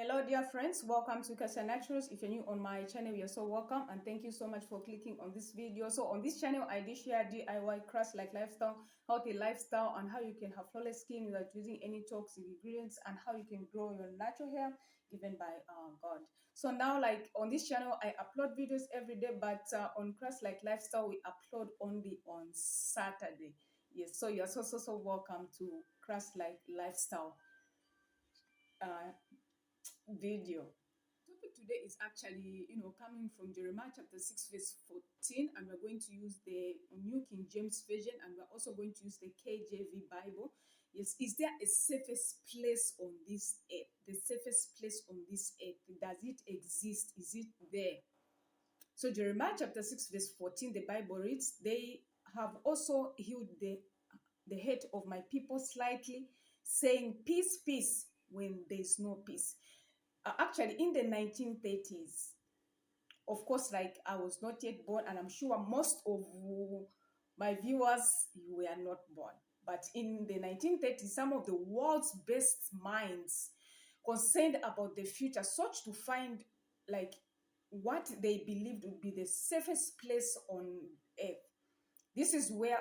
Hello, dear friends. Welcome to Cassia Naturals. If you're new on my channel, you're so welcome, and thank you so much for clicking on this video. So on this channel, I do share DIY crafts like lifestyle, healthy lifestyle, and how you can have flawless skin without using any toxic ingredients, and how you can grow your natural hair given by God. So now, like on this channel, I upload videos every day, but on crafts like lifestyle, we upload only on Saturday. Yes, so you're so welcome to crafts like lifestyle. Video. Topic today is actually, coming from Jeremiah chapter 6, verse 14, and we're going to use the New King James Version, and we're also going to use the KJV Bible. Yes, is there a safest place on this earth? The safest place on this earth, does it exist? Is it there? So Jeremiah chapter 6, verse 14, the Bible reads, they have also healed the head of my people slightly, saying, peace, peace, when there's no peace. Actually, in the 1930s, of course, like I was not yet born, and I'm sure most of my viewers, you were not born. But in the 1930s, some of the world's best minds concerned about the future sought to find like what they believed would be the safest place on earth. This is where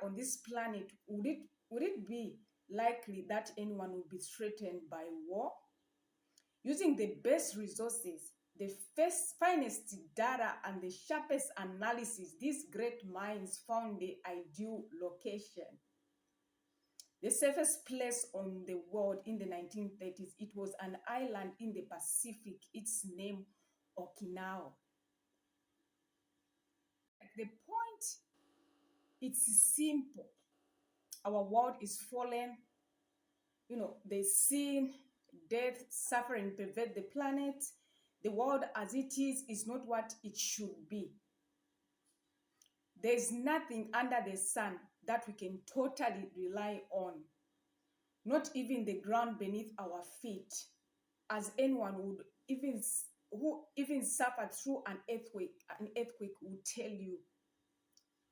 on this planet would it be likely that anyone would be threatened by war? Using the best resources, the finest data, and the sharpest analysis, these great minds found the ideal location. The safest place on the world in the 1930s, it was an island in the Pacific, its name Okinawa. The point, it's simple. Our world is fallen, the sin, death, suffering pervade the planet. The world as it is not what it should be. There's nothing under the sun that we can totally rely on, not even the ground beneath our feet, as anyone would who even suffered through an earthquake would tell you.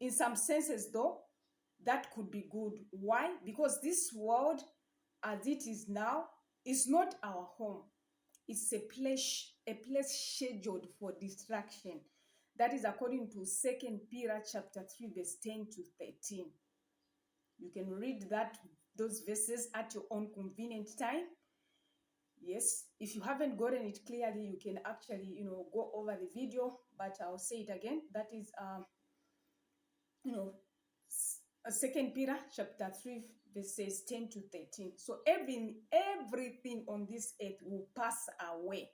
In some senses, though, that could be good. Why? Because this world, as it is now, is not our home. It's a place scheduled for destruction. That is according to 2 Peter chapter 3, verse 10 to 13. You can read those verses at your own convenient time. Yes, if you haven't gotten it clearly, you can actually, go over the video, but I'll say it again. That is, you know, 2 Peter chapter 3, verses 10 to 13. So everything on this earth will pass away.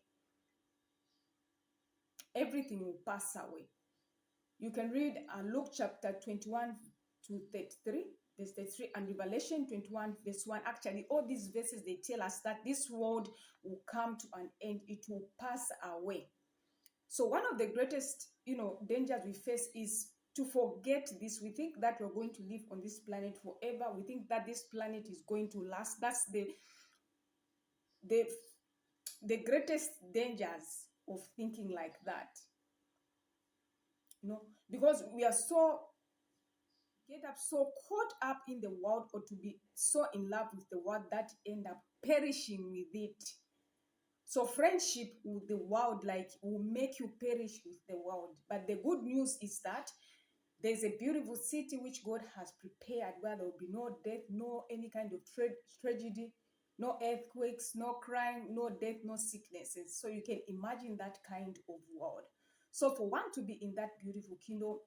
Everything will pass away. You can read Luke chapter 21 to 33, verse 33, and Revelation 21, verse 1. Actually, all these verses, they tell us that this world will come to an end. It will pass away. So one of the greatest, dangers we face is to forget this. We think that we're going to live on this planet forever. We think that this planet is going to last. That's the greatest dangers of thinking like that. Because we are so caught up in the world, or to be so in love with the world, that end up perishing with it. So friendship with the world, like, will make you perish with the world. But the good news is that there's a beautiful city which God has prepared, where there will be no death, no any kind of tragedy, no earthquakes, no crime, no death, no sicknesses. So you can imagine that kind of world. So for one to be in that beautiful kingdom,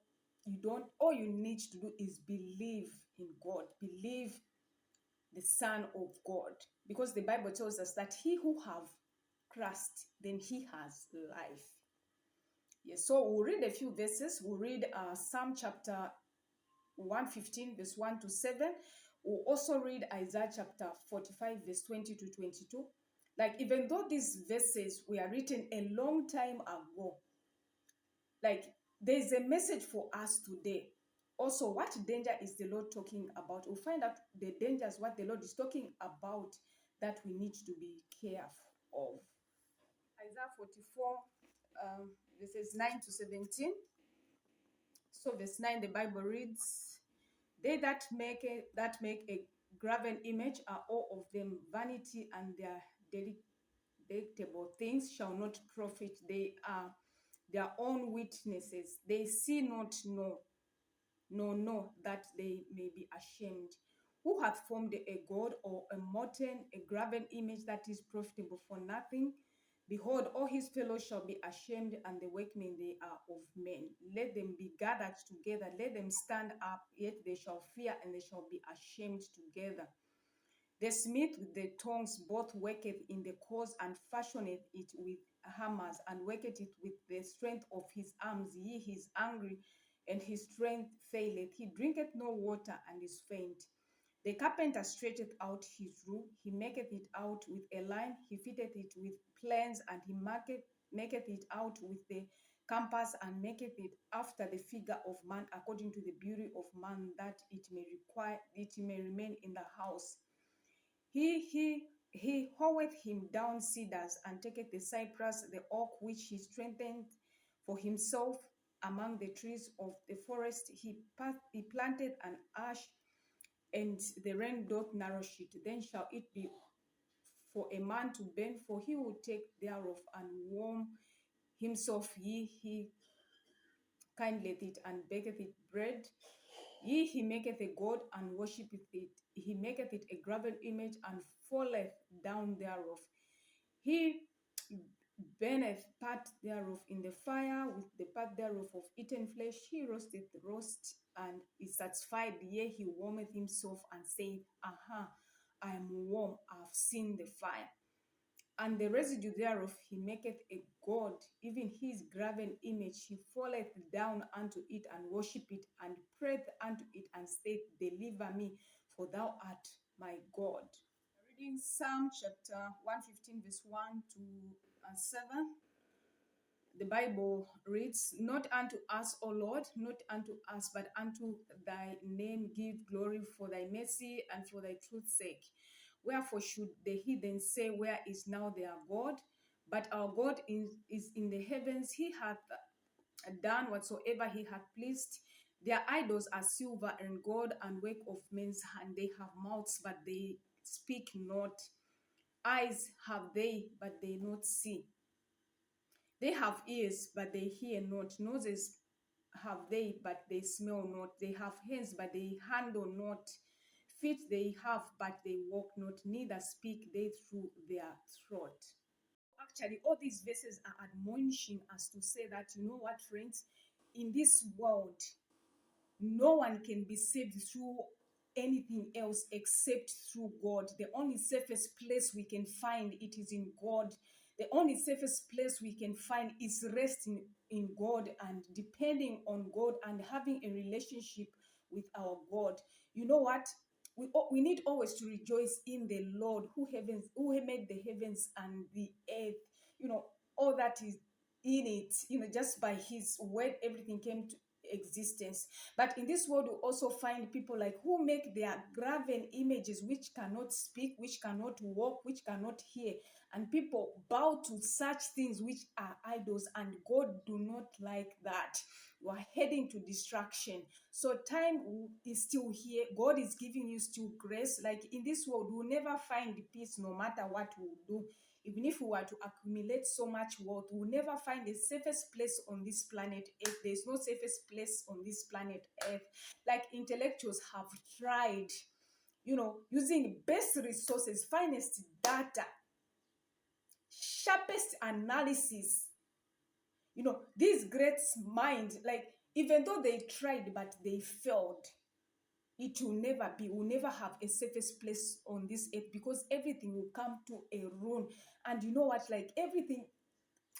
all you need to do is believe in God, believe the Son of God, because the Bible tells us that he who have Christ, then he has life. Yes, so we'll read a few verses. We'll read Psalm chapter 115, verse 1 to 7. We'll also read Isaiah chapter 45, verse 20 to 22. Like, even though these verses were written a long time ago, like, there's a message for us today. Also, what danger is the Lord talking about? We'll find out the dangers, what the Lord is talking about, that we need to be careful of. Isaiah 44, verses 9 to 17. So verse 9, the Bible reads, they that make a graven image are all of them vanity, and their unpredictable things shall not profit. They are their own witnesses. They see not, know that they may be ashamed. Who hath formed a god or a molten, a graven image that is profitable for nothing? Behold, all his fellows shall be ashamed, and the workmen they are of men. Let them be gathered together, let them stand up, yet they shall fear, and they shall be ashamed together. The smith with the tongs both worketh in the cause, and fashioneth it with hammers, and worketh it with the strength of his arms. He is angry, and his strength faileth. He drinketh no water, and is faint. The carpenter stretcheth out his rule, he maketh it out with a line, he fitteth it with plans, and he maketh it out with the compass, and maketh it after the figure of man, according to the beauty of man, that it may remain in the house. He howeth him down cedars, and taketh the cypress, the oak, which he strengthened for himself among the trees of the forest. He planted an ash, and the rain doth nourish it. Then shall it be for a man to bend, for he will take thereof and warm himself. He kindleth it, and baketh it bread. He maketh a god, and worshipeth it. He maketh it a graven image, and falleth down thereof. He burneth part thereof in the fire, with the part thereof of eaten flesh. He roasteth roast, and is satisfied. Yea, he warmeth himself, and saith, Aha, I am warm, I have seen the fire. And the residue thereof he maketh a god, even his graven image. He falleth down unto it, and worship it, and prayeth unto it, and saith, Deliver me, for thou art my God. Reading Psalm chapter 115, verse 1 to 7. The Bible reads, Not unto us, O Lord, not unto us, but unto thy name give glory for thy mercy and for thy truth's sake. Wherefore should the heathen say, Where is now their God? But our God is in the heavens. He hath done whatsoever he hath pleased. Their idols are silver and gold, and work of men's hand. They have mouths, but they speak not. Eyes have they, but they not see. They have ears, but they hear not. Noses have they, but they smell not. They have hands, but they handle not. Feet they have, but they walk not. Neither speak they through their throat. Actually, all these verses are admonishing us to say that, you know what, friends? In this world, no one can be saved through anything else except through God. The only safest place we can find it is in God. The only safest place we can find is resting in God and depending on God and having a relationship with our God. You know what? We need always to rejoice in the Lord who made the heavens and the earth. You know, all that is in it, just by his word, everything came to existence. But in this world, we also find people like who make their graven images, which cannot speak, which cannot walk, which cannot hear. And people bow to such things which are idols, and God do not like that. You are heading to destruction. So time is still here. God is giving you still grace. Like in this world, we'll never find peace no matter what we do. Even if we were to accumulate so much wealth, we'll never find the safest place on this planet Earth. There's no safest place on this planet Earth. Like intellectuals have tried, using best resources, finest data, sharpest analysis. These great minds, like even though they tried, but they failed. It will never be, we'll never have a safest place on this earth, because everything will come to a ruin. And you know what, like everything,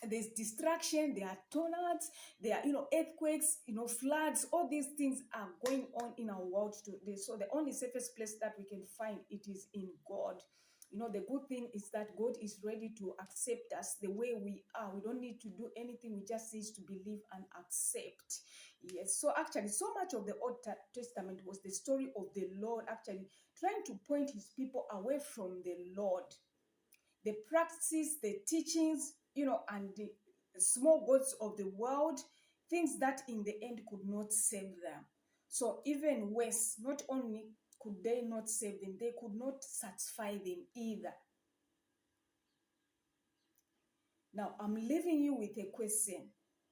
there's distraction, there are tornadoes, there are earthquakes, floods. All these things are going on in our world today. So the only safest place that we can find it is in God. The good thing is that God is ready to accept us the way we are. We don't need to do anything. We just need to believe and accept. Yes. So actually, so much of the Old Testament was the story of the Lord actually trying to point his people away from the Lord. The practices, the teachings, and the small gods of the world, things that in the end could not save them. So even worse, not only could they not save them, they could not satisfy them either. Now, I'm leaving you with a question.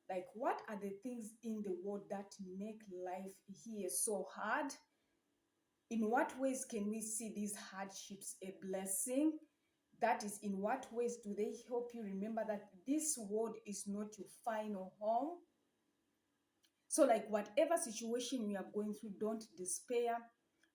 Like, what are the things in the world that make life here so hard? In what ways can we see these hardships a blessing? That is, in what ways do they help you remember that this world is not your final home? So, like, whatever situation we are going through, don't despair.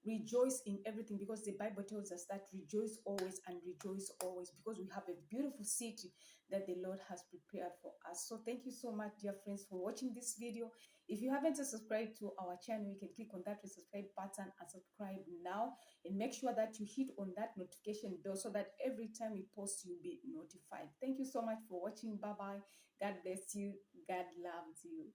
Rejoice in everything, because the Bible tells us that rejoice always and rejoice always, because we have a beautiful city that the Lord has prepared for us. So, thank you so much, dear friends, for watching this video. If you haven't subscribed to our channel, you can click on that subscribe button and subscribe now. And make sure that you hit on that notification bell so that every time we post, you'll be notified. Thank you so much for watching. Bye bye. God bless you. God loves you.